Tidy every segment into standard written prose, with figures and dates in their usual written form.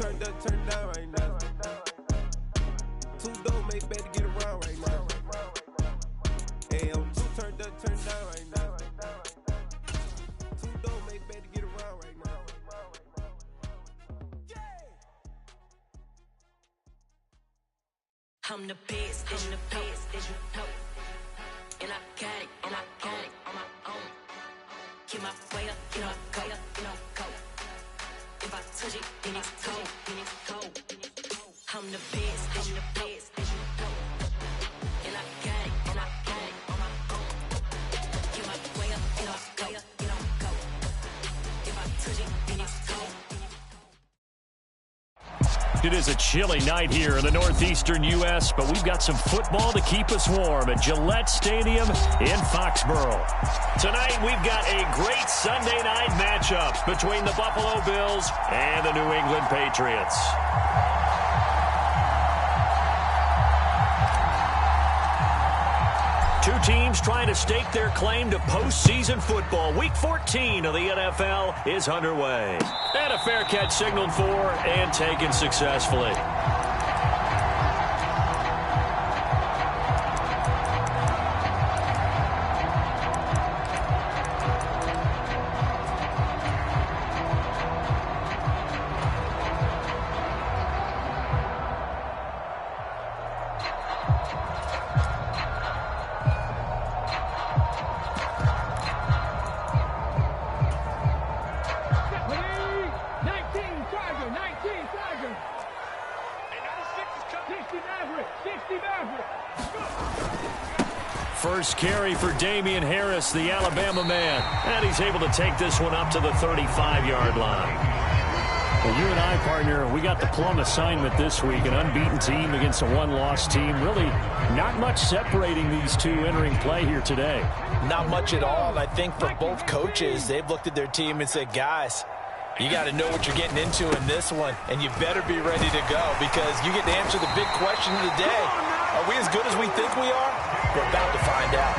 turned up, turned down right now. Too dope, make better get around right now. Hey, I'm too turned up, turned down right now. Too dope, make better get around right now. I'm the best, and the best, as you know. And I got it, on my own. Get my way up, go. If I touch it, then it's cold, I'm the best, as you know. And I got it, on my own. Get my way up, go. If I touch it, then it's cold. It is a chilly night here in the northeastern U.S., but we've got some football to keep us warm at Gillette Stadium in Foxborough. Tonight, we've got a great Sunday night matchup between the Buffalo Bills and the New England Patriots. Two teams trying to stake their claim to postseason football. Week 14 of the NFL is underway. And a fair catch signaled for and taken successfully. First carry for Damian Harris, the Alabama man. And he's able to take this one up to the 35-yard line. Well, you and I, partner, we got the plum assignment this week. An unbeaten team against a one-loss team. Really not much separating these two entering play here today. Not much at all. I think for both coaches, they've looked at their team and said, guys, you got to know what you're getting into in this one, and you better be ready to go because you get to answer the big question of the day. Are we as good as we think we are? We're about to find out.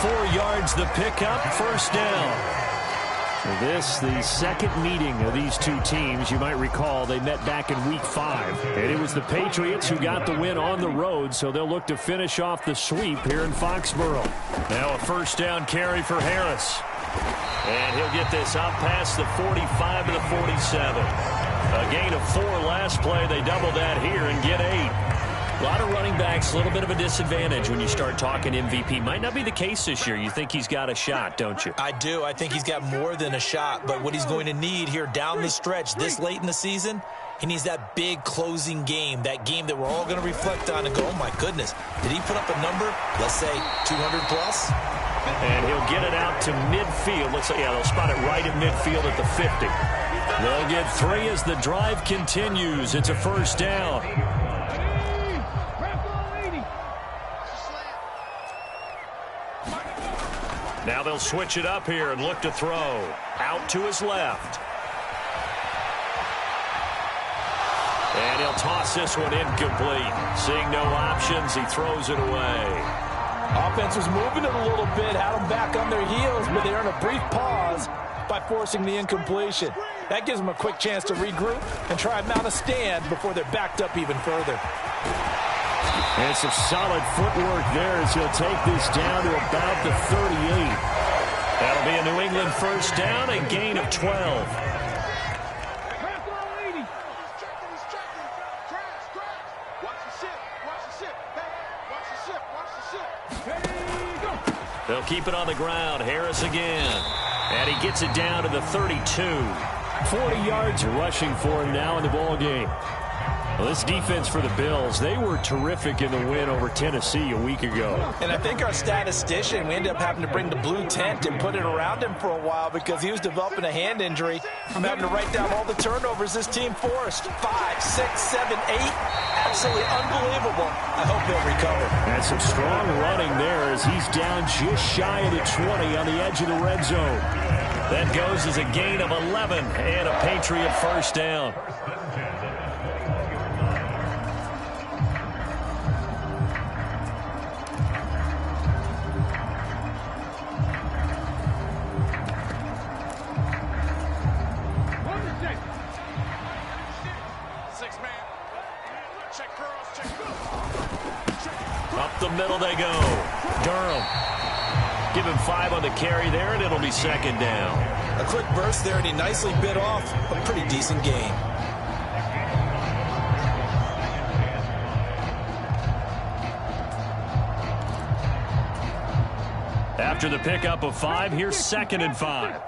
4 yards the pickup, first down. This, the second meeting of these two teams. You might recall they met back in Week 5. And it was the Patriots who got the win on the road, so they'll look to finish off the sweep here in Foxborough. Now a first down carry for Harris. And he'll get this up past the 45 to the 47. A gain of 4 last play. They double that here and get 8. A lot of running backs, a little bit of a disadvantage when you start talking MVP. Might not be the case this year. You think he's got a shot, don't you? I do. I think he's got more than a shot. But what he's going to need here down the stretch this late in the season, he needs that big closing game, that game that we're all going to reflect on and go, oh, my goodness, did he put up a number, let's say 200 plus? And he'll get it out to midfield. Looks like, yeah, they'll spot it right at midfield at the 50. They'll get 3 as the drive continues. It's a first down. Now they'll switch it up here and look to throw. Out to his left. And he'll toss this one incomplete. Seeing no options, he throws it away. Offense was moving it a little bit, had them back on their heels, but they earned a brief pause by forcing the incompletion. That gives them a quick chance to regroup and try and mount a stand before they're backed up even further. And some solid footwork there as he'll take this down to about the 38. That'll be a New England first down, a gain of 12. They'll keep it on the ground. Harris again. And he gets it down to the 32. 40 yards rushing for him now in the ball game. Well, this defense for the Bills, they were terrific in the win over Tennessee a week ago. And I think our statistician, we ended up having to bring the blue tent and put it around him for a while because he was developing a hand injury from having to write down all the turnovers this team forced. 5, 6, 7, 8. Absolutely unbelievable. I hope he'll recover. And some strong running there as he's down just shy of the 20 on the edge of the red zone. That goes as a gain of 11 and a Patriot first down. the middle they go. Durham. Give him 5 on the carry there, and it'll be second down. A quick burst there, and he nicely bit off a pretty decent gain. After the pickup of 5, here's 2nd and 5.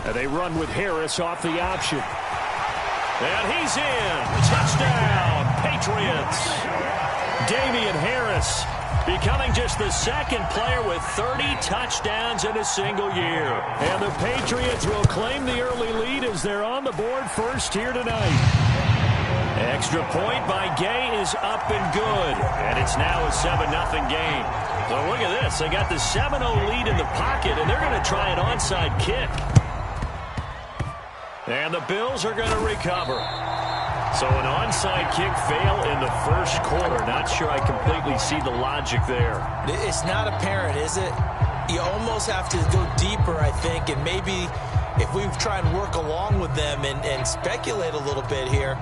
And they run with Harris off the option. And he's in. Touchdown, Patriots. Damian Harris becoming just the 2nd player with 30 touchdowns in a single year. And the Patriots will claim the early lead as they're on the board first here tonight. Extra point by Gay is up and good. And it's now a 7-0 game. So look at this. They got the 7-0 lead in the pocket, and they're going to try an onside kick. And the Bills are going to recover. So an onside kick fail in the first quarter. Not sure I completely see the logic there. It's not apparent, is it? You almost have to go deeper, I think, and maybe if we try and work along with them and speculate a little bit here,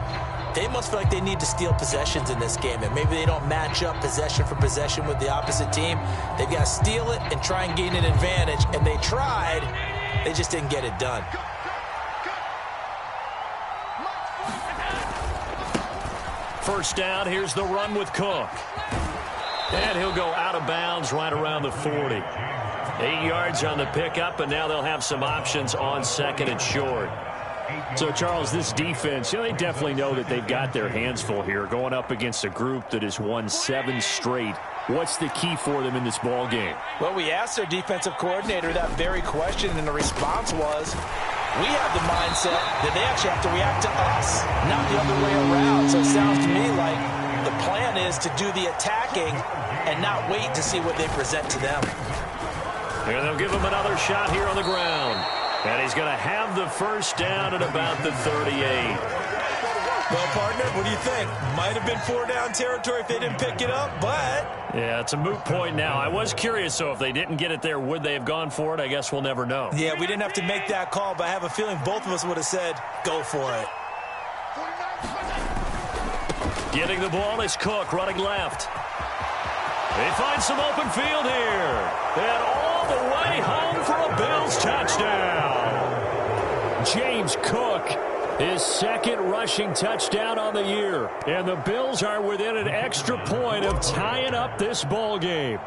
they must feel like they need to steal possessions in this game, and maybe they don't match up possession for possession with the opposite team. They've got to steal it and try and gain an advantage, and they tried. They just didn't get it done. First down, here's the run with Cook. And he'll go out of bounds right around the 40. 8 yards on the pickup, and now they'll have some options on 2nd and short. So, Charles, this defense, they definitely know that they've got their hands full here going up against a group that has won 7 straight. What's the key for them in this ball game? Well, we asked their defensive coordinator that very question, and the response was, we have the mindset that they actually have to react to us, not the other way around. So it sounds to me like the plan is to do the attacking and not wait to see what they present to them. And they'll give him another shot here on the ground. And he's going to have the first down at about the 38. Well, partner, what do you think? Might have been 4-down territory if they didn't pick it up, but... Yeah, it's a moot point now. I was curious, so if they didn't get it there, would they have gone for it? I guess we'll never know. Yeah, we didn't have to make that call, but I have a feeling both of us would have said, go for it. Getting the ball is Cook, running left. They find some open field here. And all the way home for a Bills touchdown. James Cook, his 2nd rushing touchdown on the year. And the Bills are within an extra point of tying up this ball game.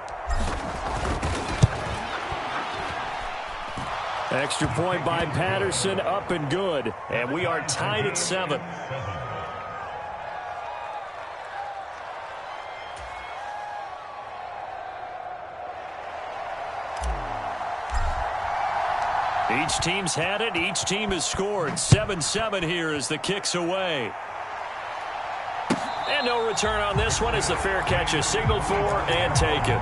Extra point by Patterson, up and good. And we are tied at 7. Each team's had it. Each team has scored. 7-7 here as the kick's away. And no return on this one as the fair catch is signaled for and taken.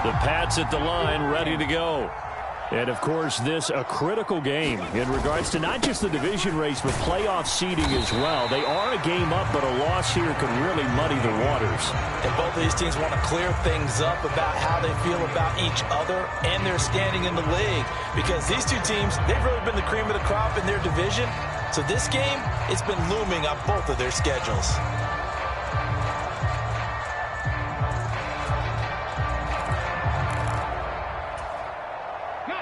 The Pats at the line, ready to go. And, of course, this a critical game in regards to not just the division race, but playoff seeding as well. They are a game up, but a loss here could really muddy the waters. And both of these teams want to clear things up about how they feel about each other and their standing in the league. Because these two teams, they've really been the cream of the crop in their division. So this game, it's been looming on both of their schedules.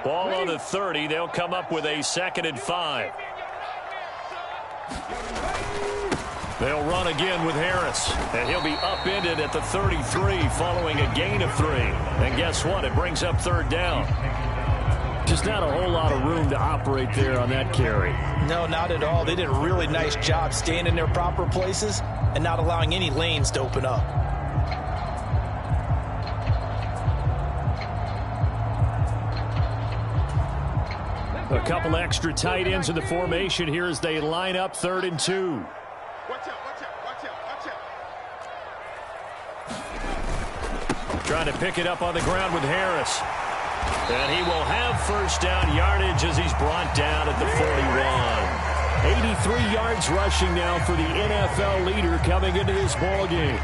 Ball on the 30. They'll come up with a 2nd and 5. They'll run again with Harris. And he'll be upended at the 33 following a gain of 3. And guess what? It brings up 3rd down. Just not a whole lot of room to operate there on that carry. No, not at all. They did a really nice job staying in their proper places and not allowing any lanes to open up. A couple extra tight ends in the formation here as they line up 3rd and 2. Watch out, watch out, watch out, watch out. Trying to pick it up on the ground with Harris. And he will have first down yardage as he's brought down at the 41. 83 yards rushing now for the NFL leader coming into this ball game.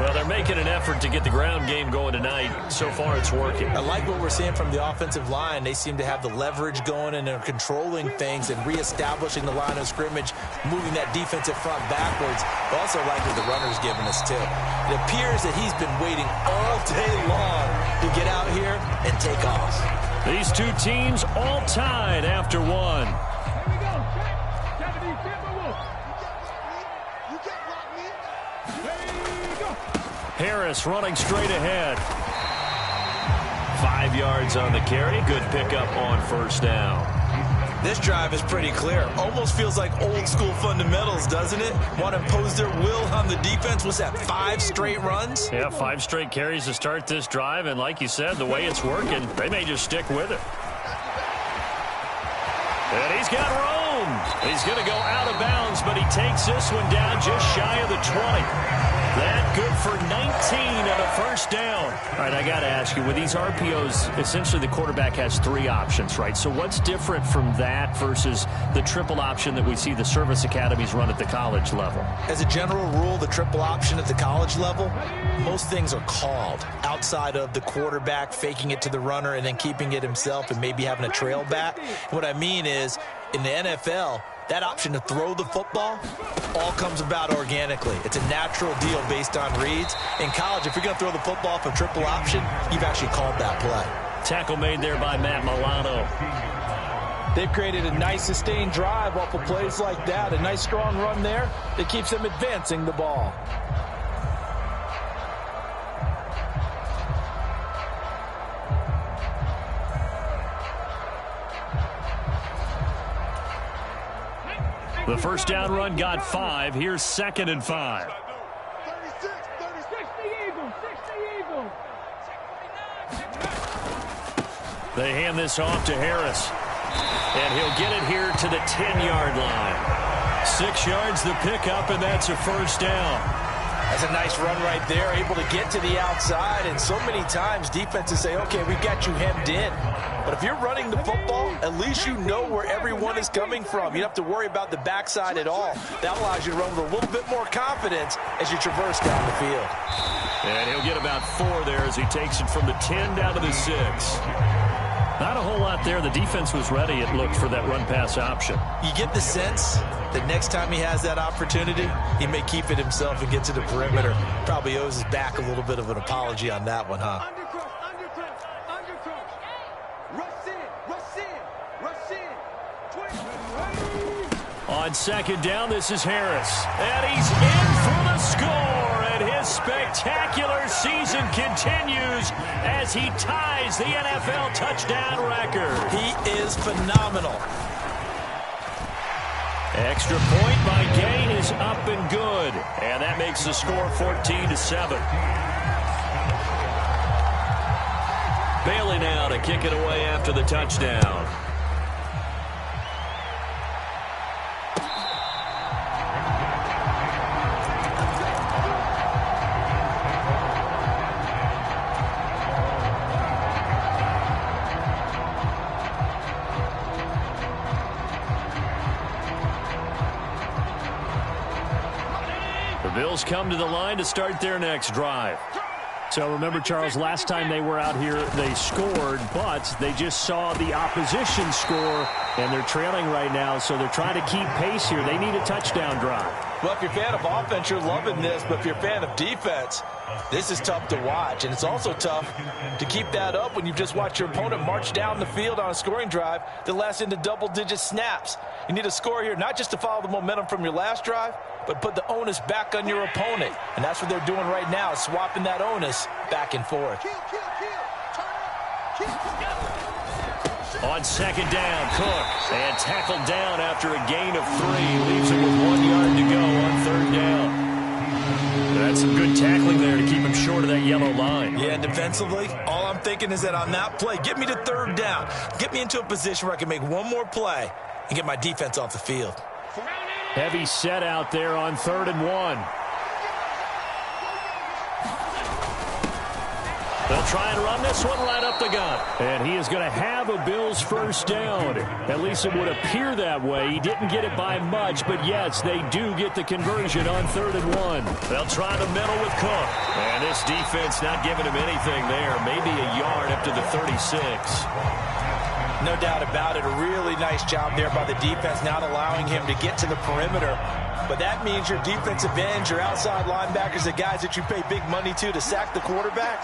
Well, they're making an effort to get the ground game going tonight. So far, it's working. I like what we're seeing from the offensive line. They seem to have the leverage going, and they're controlling things and reestablishing the line of scrimmage, moving that defensive front backwards. I also like what the runner's giving us, too. It appears that he's been waiting all day long to get out here and take off. These two teams all tied after one. Harris running straight ahead. 5 yards on the carry. Good pickup on first down. This drive is pretty clear. Almost feels like old school fundamentals, doesn't it? Want to impose their will on the defense. What's that, 5 straight runs? Yeah, 5 straight carries to start this drive. And like you said, the way it's working, they may just stick with it. And he's got room. He's going to go out of bounds, but he takes this one down just shy of the 20. That good for 19 and a first down. All right, I got to ask you, with these RPOs, essentially the quarterback has 3 options, right? So what's different from that versus the triple option that we see the service academies run at the college level? As a general rule, the triple option at the college level, most things are called outside of the quarterback faking it to the runner and then keeping it himself and maybe having a trail back. What I mean is, in the NFL, that option to throw the football all comes about organically. It's a natural deal based on reads. In college, if you're going to throw the football off a triple option, you've actually called that play. Tackle made there by Matt Milano. They've created a nice sustained drive off of plays like that. A nice strong run there that keeps them advancing the ball. The first down run got 5. Here's 2nd and 5. 36, 36, the Eagles, 60 Eagles. They hand this off to Harris. And he'll get it here to the 10-yard line. 6 yards the pickup, and that's a first down. That's a nice run right there, able to get to the outside. And so many times defenses say, okay, we've got you hemmed in. But if you're running the football, at least you know where everyone is coming from. You don't have to worry about the backside at all. That allows you to run with a little bit more confidence as you traverse down the field. And he'll get about 4 there as he takes it from the 10 down to the 6. Not a whole lot there. The defense was ready, it looked, for that run-pass option. You get the sense that next time he has that opportunity, he may keep it himself and get to the perimeter. Probably owes his back a little bit of an apology on that one, huh? On 2nd down, this is Harris. And he's in for the score. And his spectacular season continues as he ties the NFL touchdown record. He is phenomenal. Extra point by Gain is up and good. And that makes the score 14-7. Bailey now to kick it away after the touchdown. Bills come to the line to start their next drive. So remember, Charles, last time they were out here, they scored, but they just saw the opposition score, and they're trailing right now, so they're trying to keep pace here. They need a touchdown drive. Well, if you're a fan of offense, you're loving this, but if you're a fan of defense, this is tough to watch, and it's also tough to keep that up when you've just watched your opponent march down the field on a scoring drive that lasts into double-digit snaps. You need a score here, not just to follow the momentum from your last drive, but put the onus back on your opponent. And that's what they're doing right now, swapping that onus back and forth. On 2nd down, Cook. And tackled down after a gain of 3. Leaves him with 1 yard to go on 3rd down. That's some good tackling there to keep him short of that yellow line. Yeah, defensively, all I'm thinking is that on that play, get me to 3rd down. Get me into a position where I can make one more play and get my defense off the field. Heavy set out there on 3rd and 1. They'll try and run this one right up the gut. And he is going to have a Bills first down. At least it would appear that way. He didn't get it by much, but yes, they do get the conversion on 3rd and 1. They'll try the middle with Cook. And this defense not giving him anything there. Maybe a yard up to the 36. No doubt about it. A really nice job there by the defense, not allowing him to get to the perimeter. But that means your defensive ends, your outside linebackers, the guys that you pay big money to sack the quarterback,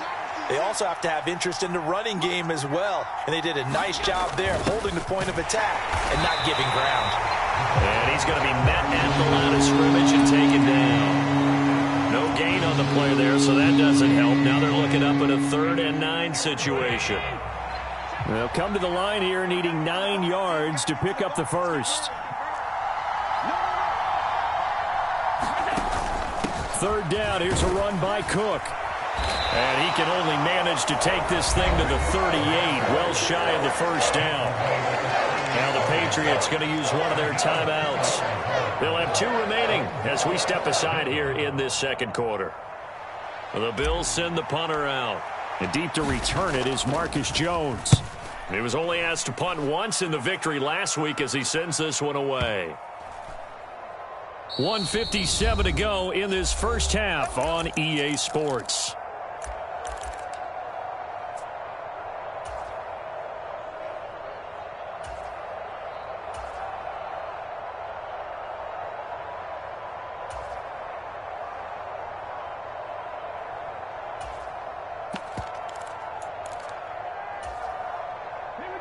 they also have to have interest in the running game as well. And they did a nice job there holding the point of attack and not giving ground. And he's going to be met at the line of scrimmage and taken down. No gain on the play there, so that doesn't help. Now they're looking up at a 3rd and 9 situation. They'll come to the line here needing 9 yards to pick up the first. 3rd down. Here's a run by Cook. And he can only manage to take this thing to the 38, well shy of the first down. Now the Patriots going to use one of their timeouts. They'll have 2 remaining as we step aside here in this second quarter. The Bills send the punter out. And deep to return it is Marcus Jones. He was only asked to punt once in the victory last week as he sends this one away. 1:57 to go in this first half on EA Sports.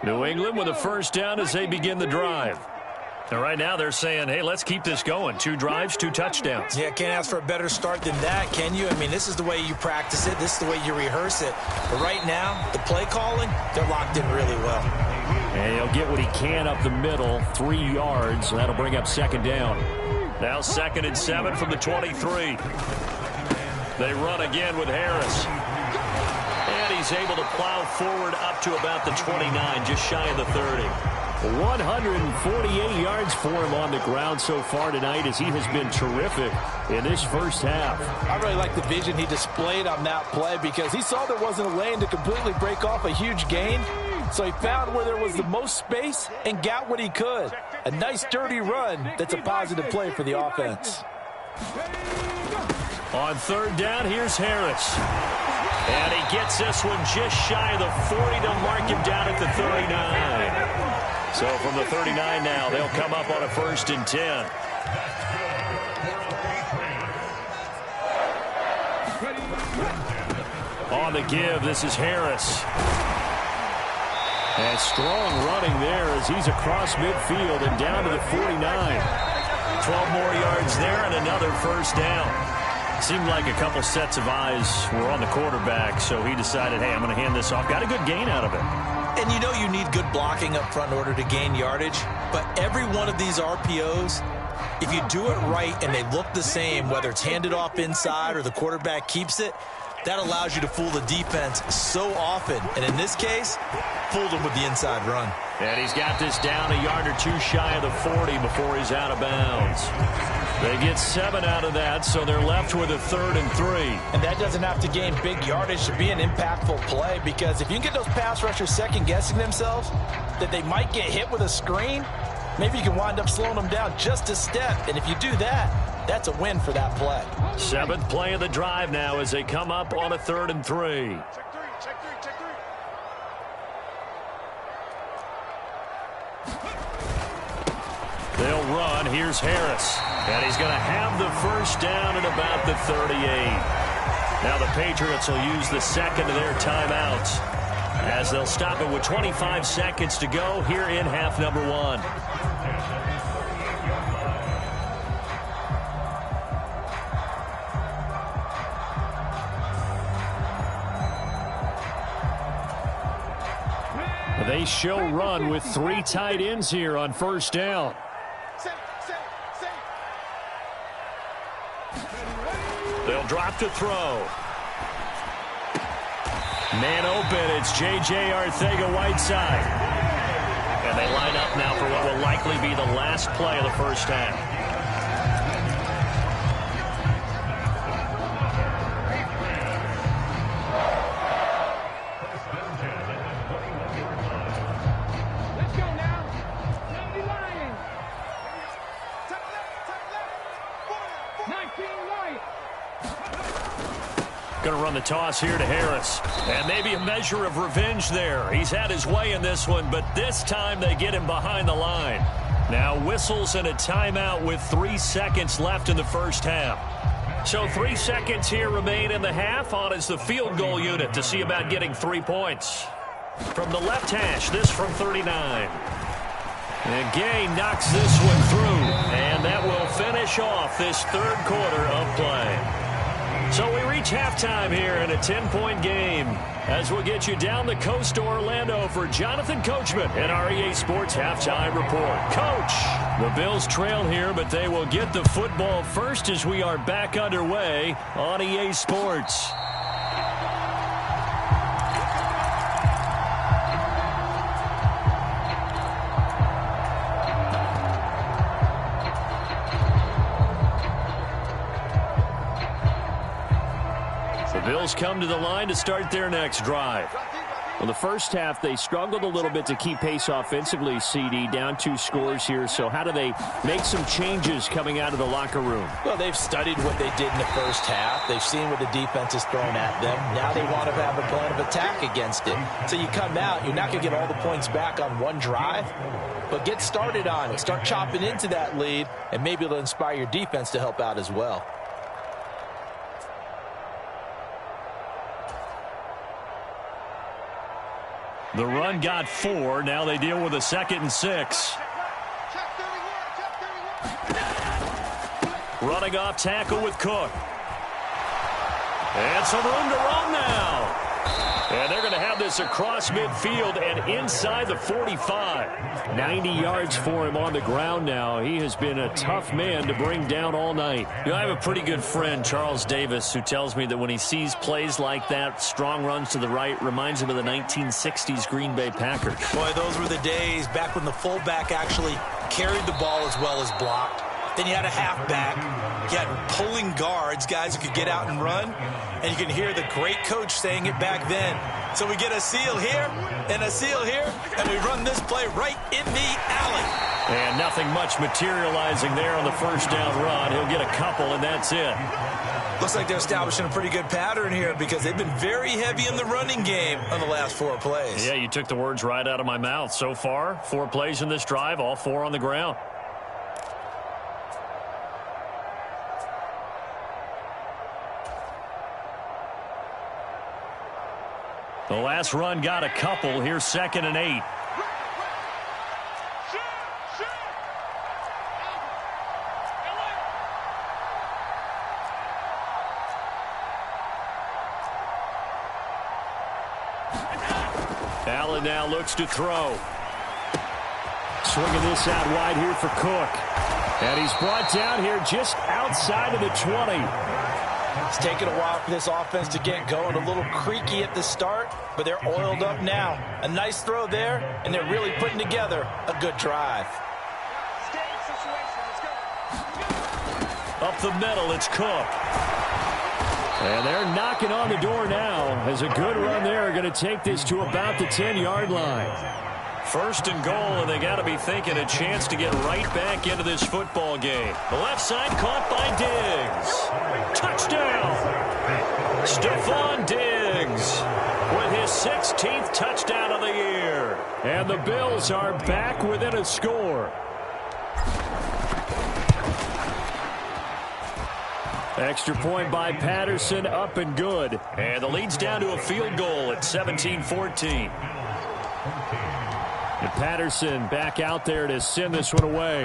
New England with a first down as they begin the drive. And right now they're saying, hey, let's keep this going. 2 drives, 2 touchdowns. Yeah, can't ask for a better start than that, can you? I mean, this is the way you practice it. This is the way you rehearse it. But right now, the play calling, they're locked in really well. And he'll get what he can up the middle, 3 yards. And that'll bring up 2nd down. Now 2nd and 7 from the 23. They run again with Harris. And he's able to plow forward up to about the 29, just shy of the 30. 148 yards for him on the ground so far tonight as he has been terrific in this first half. I really like the vision he displayed on that play because he saw there wasn't a lane to completely break off a huge gain. So he found where there was the most space and got what he could. A nice dirty run that's a positive play for the offense. On 3rd down, here's Harris. And he gets this one just shy of the 40 to mark him down at the 39. So from the 39 now, they'll come up on a 1st and 10. On the give, this is Harris. And strong running there as he's across midfield and down to the 49. 12 more yards there and another first down. Seemed like a couple sets of eyes were on the quarterback, so he decided, hey, I'm going to hand this off. Got a good gain out of it. And you know you need good blocking up front in order to gain yardage, but every one of these RPOs, if you do it right and they look the same, whether it's handed off inside or the quarterback keeps it, that allows you to fool the defense so often. And in this case, fooled him with the inside run. And he's got this down a yard or 2 shy of the 40 before he's out of bounds. They get 7 out of that, so they're left with a 3rd and 3. And that doesn't have to gain big yardage to be an impactful play, because if you can get those pass rushers second-guessing themselves, that they might get hit with a screen, maybe you can wind up slowing them down just a step. And if you do that, that's a win for that play. 7th play of the drive now as they come up on a 3rd and 3. They'll run. Here's Harris. And he's going to have the first down at about the 38. Now the Patriots will use the 2nd of their timeouts as they'll stop it with 25 seconds to go here in half number 1. They show run with 3 tight ends here on first down. They'll drop to throw. Man open, it's J.J. Arcega-Whiteside. And they line up now for what will likely be the last play of the first half. on the toss here to Harris. And maybe a measure of revenge there. He's had his way in this one, but this time they get him behind the line. Now whistles and a timeout with 3 seconds left in the first half. So 3 seconds here remain in the half. On is the field goal unit to see about getting 3 points. From the left hash, this from 39. And Gay knocks this one through, and that will finish off this third quarter of play. So we reach halftime here in a 10-point game as we'll get you down the coast to Orlando for Jonathan Coachman at our EA Sports Halftime Report. Coach, the Bills trail here, but they will get the football first as we are back underway on EA Sports. Bills come to the line to start their next drive. Well, the first half, they struggled a little bit to keep pace offensively, CD, down 2 scores here. So how do they make some changes coming out of the locker room? Well, they've studied what they did in the first half. They've seen what the defense has thrown at them. Now they want to have a plan of attack against it. So you come out, you're not going to get all the points back on one drive, but get started on it. Start chopping into that lead, and maybe it'll inspire your defense to help out as well. The run got 4. Now they deal with a 2nd and 6. Running off tackle with Cook. And some room to run now. And they're going to have this across midfield and inside the 45. 90 yards for him on the ground now. He has been a tough man to bring down all night. You know, I have a pretty good friend, Charles Davis, who tells me that when he sees plays like that, strong runs to the right, reminds him of the 1960s Green Bay Packers. Boy, those were the days back when the fullback actually carried the ball as well as blocked. Then you had a halfback. You had pulling guards, guys who could get out and run. And you can hear the great coach saying it back then. So we get a seal here and a seal here, and we run this play right in the alley. And nothing much materializing there on the first down run. He'll get a couple, and that's it. Looks like they're establishing a pretty good pattern here because they've been very heavy in the running game on the last 4 plays. Yeah, you took the words right out of my mouth. So far, 4 plays in this drive, all 4 on the ground. The last run got a couple. Here's 2nd and 8. Allen now looks to throw. Swinging this out wide here for Cook. And he's brought down here just outside of the 20. It's taken a while for this offense to get going. A little creaky at the start, but they're oiled up now. A nice throw there, and they're really putting together a good drive. Up the middle, it's Cook. And they're knocking on the door now as a good run there. Going to take this to about the 10-yard line. 1st and goal, and they got to be thinking a chance to get right back into this football game. The left side caught by Diggs. Touchdown! Stephon Diggs with his 16th touchdown of the year. And the Bills are back within a score. Extra point by Patterson, up and good. And the lead's down to a field goal at 17-14. And Patterson back out there to send this one away.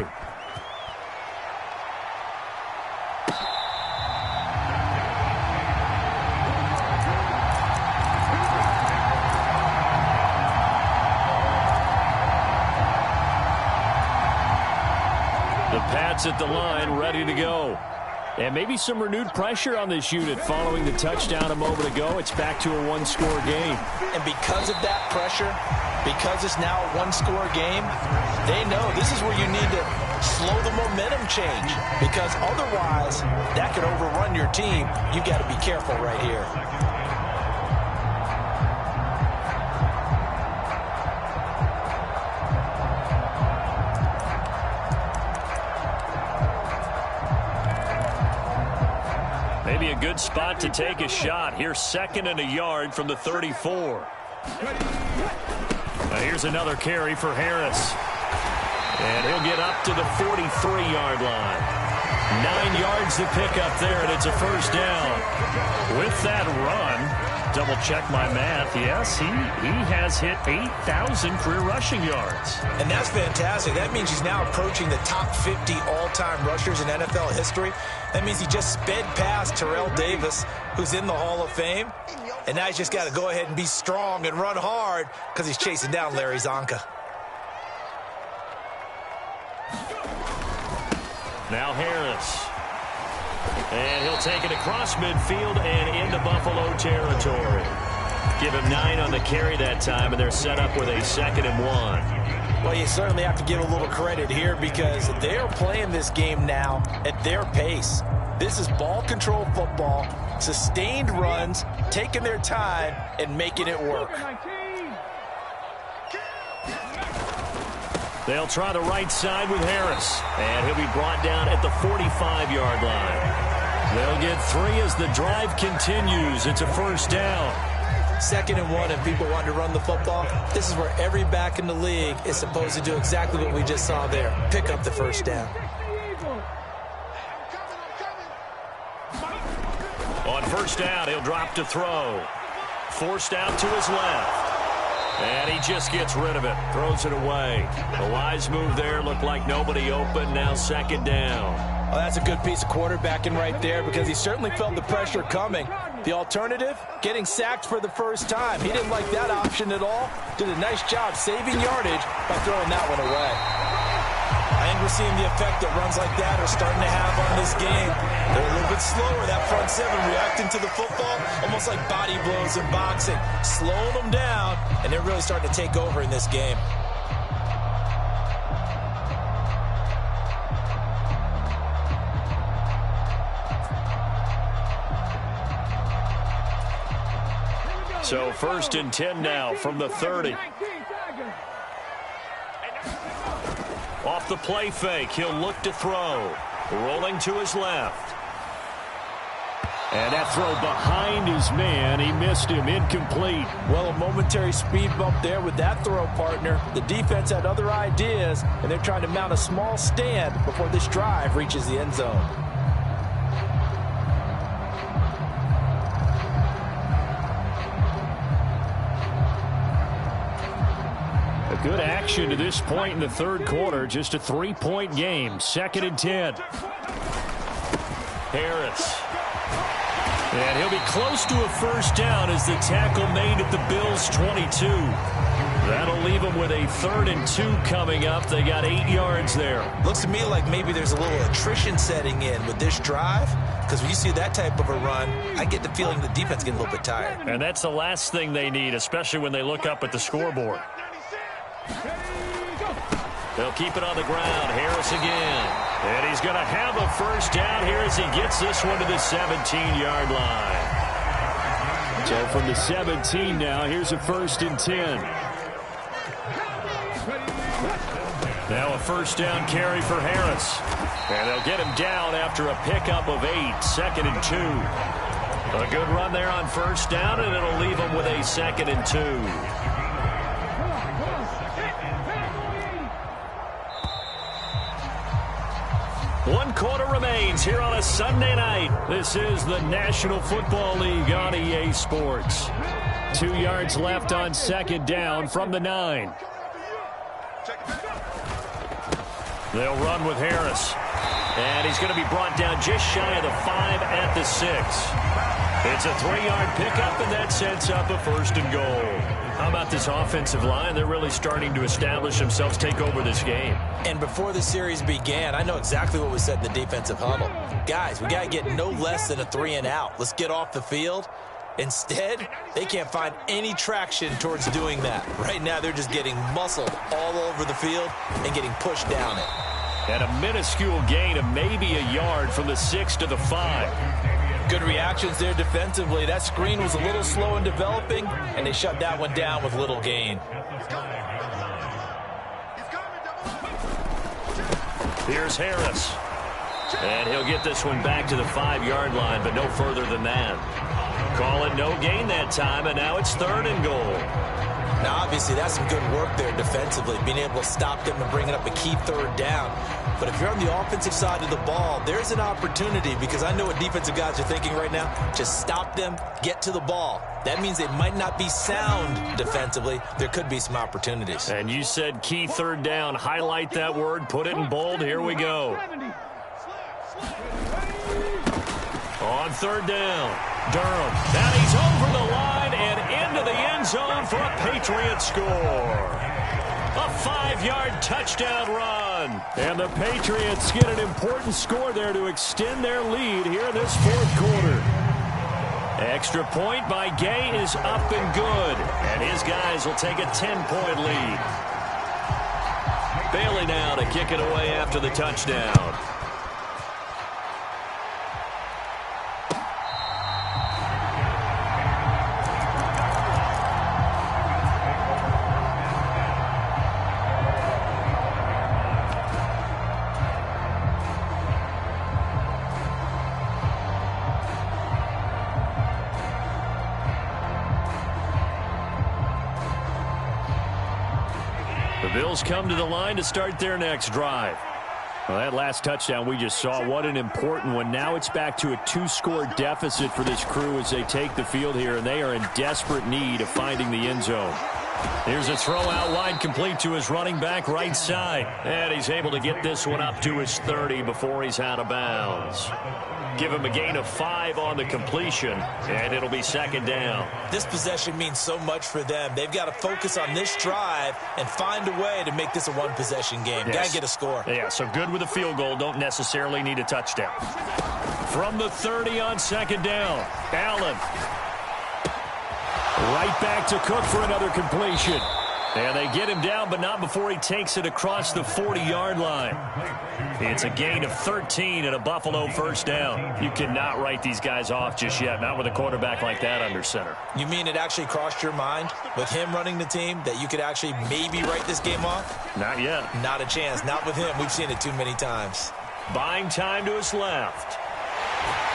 The Pats at the line, ready to go. And maybe some renewed pressure on this unit following the touchdown a moment ago. It's back to a one-score game. And because of that pressure, because it's now a one-score game, they know this is where you need to slow the momentum change. Because otherwise, that could overrun your team. You've got to be careful right here. Maybe a good spot to take a shot. Here's 2nd and a yard from the 34. Now here's another carry for Harris. And he'll get up to the 43-yard line. 9 yards to pick up there, and it's a first down. With that run, double-check my math, yes, he has hit 8,000 career rushing yards. And that's fantastic. That means he's now approaching the top 50 all-time rushers in NFL history. That means he just sped past Terrell Davis, who's in the Hall of Fame. And now he's just got to go ahead and be strong and run hard because he's chasing down Larry Zonka. Now Harris. And he'll take it across midfield and into Buffalo territory. Give him 9 on the carry that time, and they're set up with a 2nd and 1. Well, you certainly have to give a little credit here because they are playing this game now at their pace. This is ball control football, sustained runs, taking their time, and making it work. They'll try the right side with Harris, and he'll be brought down at the 45-yard line. They'll get 3 as the drive continues. It's a first down. 2nd and 1, and people want to run the football. This is where every back in the league is supposed to do exactly what we just saw there. Pick up the first down. On first down, he'll drop to throw. Forced out to his left. And he just gets rid of it. Throws it away. A wise move there. Looked like nobody open. Now 2nd down. Oh, that's a good piece of quarterbacking right there because he certainly felt the pressure coming. The alternative, getting sacked for the first time. He didn't like that option at all. Did a nice job saving yardage by throwing that one away. I think we're seeing the effect that runs like that are starting to have on this game. They're a little bit slower, that front 7 reacting to the football, almost like body blows in boxing, slowing them down, and they're really starting to take over in this game. So 1st and 10 now from the 30. Off the play fake, he'll look to throw. Rolling to his left. And that throw behind his man, he missed him, incomplete. Well, a momentary speed bump there with that throw, partner. The defense had other ideas, and they're trying to mount a small stand before this drive reaches the end zone. Good action to this point in the 3rd quarter. Just a 3-point game. 2nd and 10. Harris. And he'll be close to a first down as the tackle made at the Bills' 22. That'll leave them with a 3rd and 2 coming up. They got 8 yards there. Looks to me like maybe there's a little attrition setting in with this drive. Because when you see that type of a run, I get the feeling the defense getting a little bit tired. And that's the last thing they need, especially when they look up at the scoreboard. They'll keep it on the ground. Harris again. And he's going to have a first down here as he gets this one to the 17-yard line. So from the 17 now, here's a 1st and 10. Now a first down carry for Harris. And they'll get him down after a pickup of 8. 2nd and 2. A good run there on first down, and it'll leave him with a 2nd and 2. 1 quarter remains here on a Sunday night. This is the National Football League on EA Sports. 2 yards left on 2nd down from the 9. They'll run with Harris. And he's going to be brought down just shy of the 5 at the 6. It's a 3-yard pickup, and that sets up a 1st and goal. How about this offensive line? They're really starting to establish themselves, take over this game. And before the series began, I know exactly what was said in the defensive huddle. Guys, we got to get no less than a 3 and out. Let's get off the field. Instead, they can't find any traction towards doing that. Right now, they're just getting muscled all over the field and getting pushed down it. And a minuscule gain of maybe a yard from the 6 to the 5. Good reactions there defensively. That screen was a little slow in developing, and they shut that one down with little gain. Here's Harris. And he'll get this one back to the 5-yard line, but no further than that. Call it no gain that time, and now it's 3rd and goal. Now, obviously, that's some good work there defensively, being able to stop them and bringing up a key 3rd down. But if you're on the offensive side of the ball, there's an opportunity, because I know what defensive guys are thinking right now. Just stop them, get to the ball. That means they might not be sound defensively. There could be some opportunities. And you said key 3rd down. Highlight that word, put it in bold. Here we go. On 3rd down, Durham. And he's over the line and into the end zone for a Patriots score. A 5-yard touchdown run. And the Patriots get an important score there to extend their lead here in this 4th quarter. Extra point by Gay is up and good. And his guys will take a 10-point lead. Bailey now to kick it away after the touchdown. The Bills come to the line to start their next drive. Well, that last touchdown we just saw, what an important one. Now it's back to a 2-score deficit for this crew as they take the field here, and they are in desperate need of finding the end zone. Here's a throw out wide, complete to his running back right side. And he's able to get this one up to his 30 before he's out of bounds. Give him a gain of 5 on the completion, and it'll be 2nd down. This possession means so much for them. They've got to focus on this drive and find a way to make this a 1-possession game. Yes. Got to get a score. Yeah, so good with a field goal. Don't necessarily need a touchdown. From the 30 on 2nd down, Allen. Right back to Cook for another completion. And they get him down, but not before he takes it across the 40-yard line. It's a gain of 13 and a Buffalo 1st down. You cannot write these guys off just yet, not with a quarterback like that under center. You mean it actually crossed your mind with him running the team that you could actually maybe write this game off? Not yet. Not a chance. Not with him. We've seen it too many times. Buying time to his left.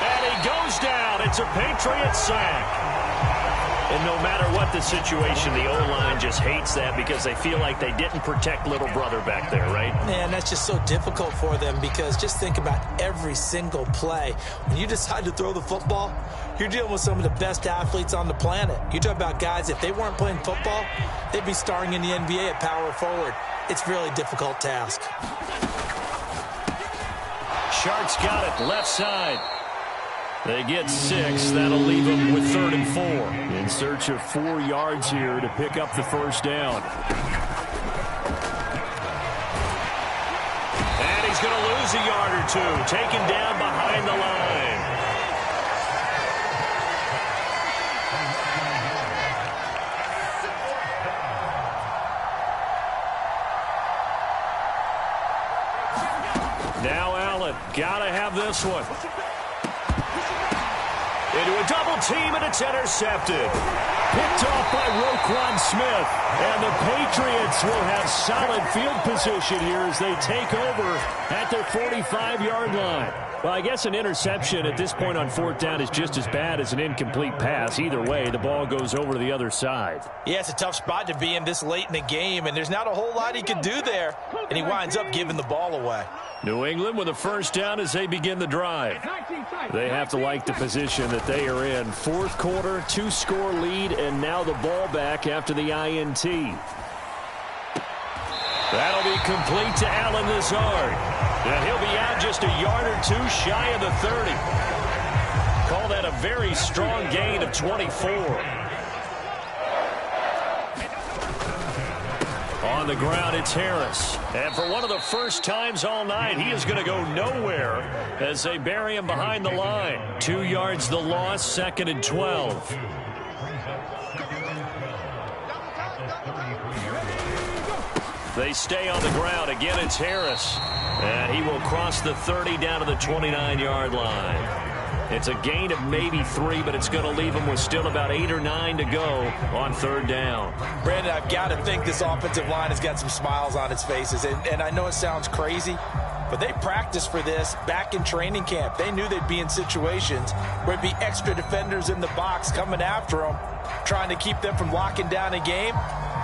And he goes down. It's a Patriots sack. And no matter what the situation, the O-line just hates that because they feel like they didn't protect little brother back there, right? Man, that's just so difficult for them because just think about every single play. When you decide to throw the football, you're dealing with some of the best athletes on the planet. You talk about guys, if they weren't playing football, they'd be starring in the NBA at power forward. It's a really difficult task. Sharks got it, left side. They get 6. That'll leave them with 3rd and 4. In search of 4 yards here to pick up the 1st down. And he's going to lose a yard or 2. Taken down behind the line. Now Allen, got to have this one. Into a double team, and it's intercepted. Picked off by Roquan Smith. And the Patriots will have solid field position here as they take over at their 45-yard line. Well, I guess an interception at this point on 4th down is just as bad as an incomplete pass. Either way, the ball goes over to the other side. Yeah, it's a tough spot to be in this late in the game, and there's not a whole lot he can do there. And he winds up giving the ball away. New England with a 1st down as they begin the drive. They have to like the position that they are in. 4th quarter, 2-score lead, and now the ball back after the INT. That'll be complete to Allen Lazard. And he'll be out just a yard or 2 shy of the 30. Call that a very strong gain of 24. On the ground, it's Harris. And for one of the first times all night, he is going to go nowhere as they bury him behind the line. 2 yards the loss, 2nd and 12. They stay on the ground. Again, it's Harris. And he will cross the 30 down to the 29-yard line. It's a gain of maybe 3, but it's going to leave him with still about 8 or 9 to go on 3rd down. Brandon, I've got to think this offensive line has got some smiles on its faces. And I know it sounds crazy, but they practiced for this back in training camp. They knew they'd be in situations where it'd be extra defenders in the box coming after them, trying to keep them from locking down a game.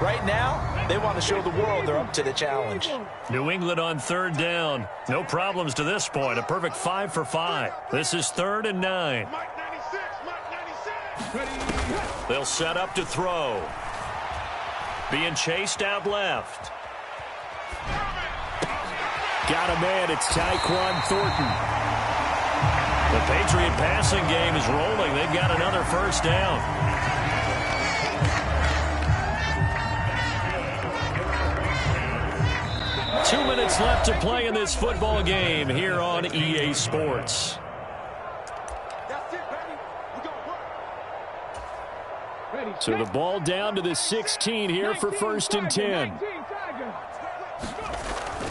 Right now, they want to show the world they're up to the challenge. New England on 3rd down. No problems to this point. A perfect 5 for 5. This is 3rd and 9. They'll set up to throw. Being chased out left. Got a man. It's Tyquan Thornton. The Patriot passing game is rolling. They've got another first down. 2 minutes left to play in this football game here on EA Sports. So the ball down to the 16 here for 1st and 10.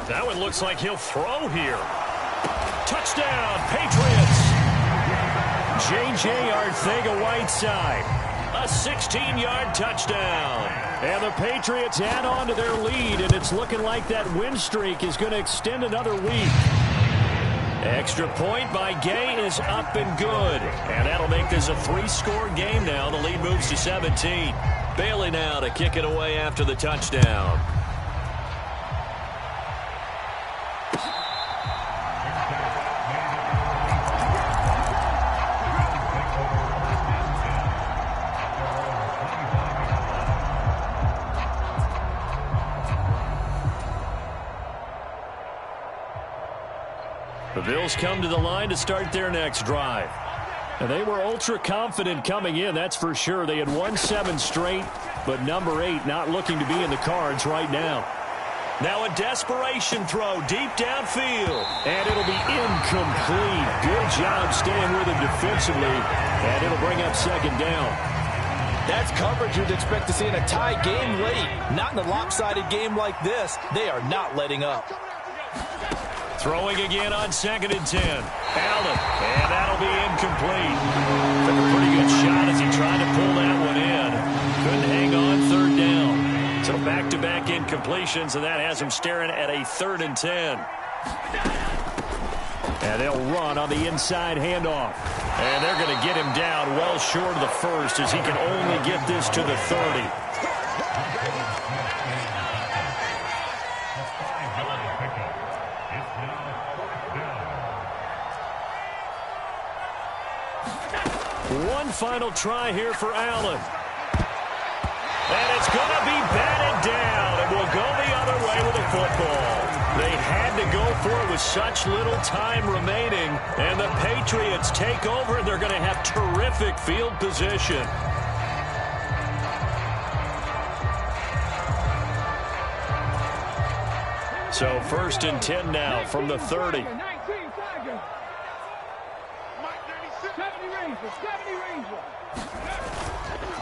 That one looks like he'll throw here. Touchdown, Patriots. J.J. Arcega-Whiteside. A 16-yard touchdown. And the Patriots add on to their lead, and it's looking like that win streak is going to extend another week. Extra point by Gay is up and good. And that'll make this a 3-score game now. The lead moves to 17. Bailey now to kick it away after the touchdown. The Bills come to the line to start their next drive. And they were ultra confident coming in, that's for sure. They had won 7 straight, but number 8 not looking to be in the cards right now. Now a desperation throw deep downfield, and it'll be incomplete. Good job staying with him defensively, and it'll bring up 2nd down. That's coverage you'd expect to see in a tie game late. Not in a lopsided game like this. They are not letting up. Throwing again on 2nd and 10. Allen, and that'll be incomplete. Took a pretty good shot as he tried to pull that one in. Couldn't hang on 3rd down. So back-to-back incompletions, and that has him staring at a 3rd and 10. And they'll run on the inside handoff. And they're going to get him down well short of the first as he can only get this to the 30. One final try here for Allen. And it's going to be batted down, and will go the other way with the football. They had to go for it with such little time remaining, and the Patriots take over, and they're going to have terrific field position. So 1st and 10 now from the 30.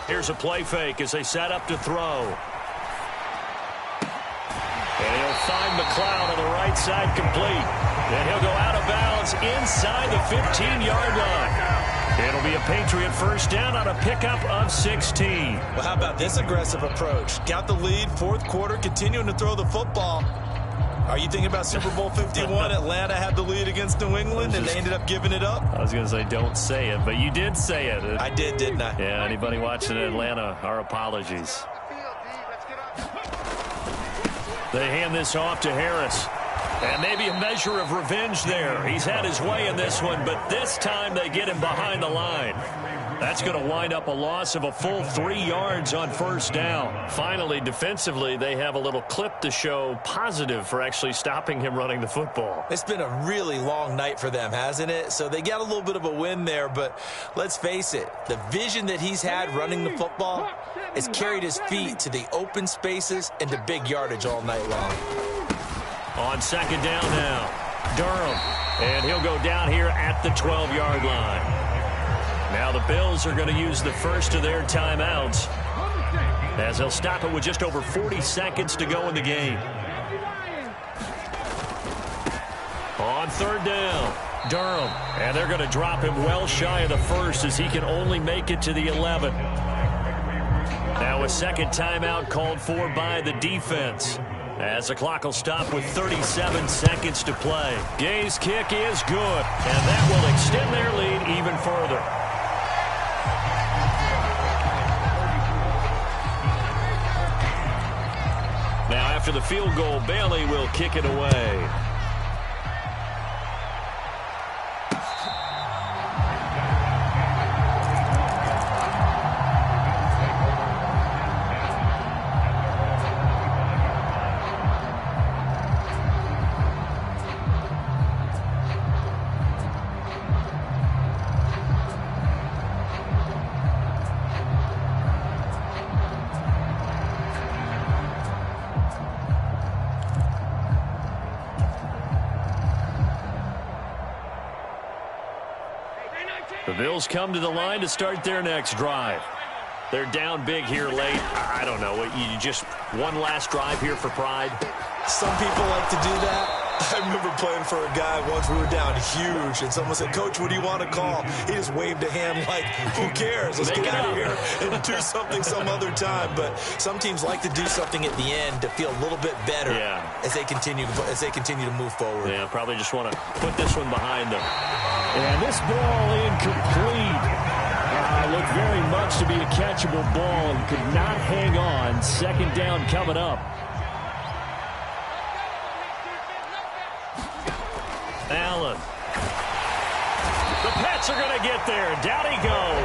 Here's a play fake as they set up to throw. And he'll find McLeod on the right side complete. And he'll go out of bounds inside the 15-yard line. It'll be a Patriot first down on a pickup of 16. Well, how about this aggressive approach? Got the lead, 4th quarter, continuing to throw the football. Are you thinking about Super Bowl 51? Atlanta had the lead against New England, and they ended up giving it up? I was going to say don't say it, but you did say it. I did, didn't I? Yeah, anybody watching Atlanta, our apologies. They hand this off to Harris. And maybe a measure of revenge there. He's had his way in this one, but this time they get him behind the line. That's going to wind up a loss of a full 3 yards on first down. Finally, defensively, they have a little clip to show positive for actually stopping him running the football. It's been a really long night for them, hasn't it? So they got a little bit of a win there, but let's face it, the vision that he's had running the football has carried his feet to the open spaces and to big yardage all night long. On 2nd down now, Durham, and he'll go down here at the 12-yard line. Now the Bills are going to use the first of their timeouts as they'll stop it with just over 40 seconds to go in the game. On 3rd down, Durham, and they're going to drop him well shy of the first as he can only make it to the 11. Now a 2nd timeout called for by the defense. As the clock will stop with 37 seconds to play. Gay's kick is good, and that will extend their lead even further. Now after the field goal, Bailey will kick it away. The Bills come to the line to start their next drive. They're down big here late. I don't know. You just one last drive here for pride? Some people like to do that. I remember playing for a guy once. We were down huge, and someone said, "Coach, what do you want to call?" He just waved a hand like, who cares? Let's get out of here and do something some other time. But some teams like to do something at the end to feel a little bit better as they continue to move forward. Yeah, probably just want to put this one behind them. And this ball incomplete. Looked very much to be a catchable ball and could not hang on. Second down coming up. Allen. The Pats are going to get there. Down he goes.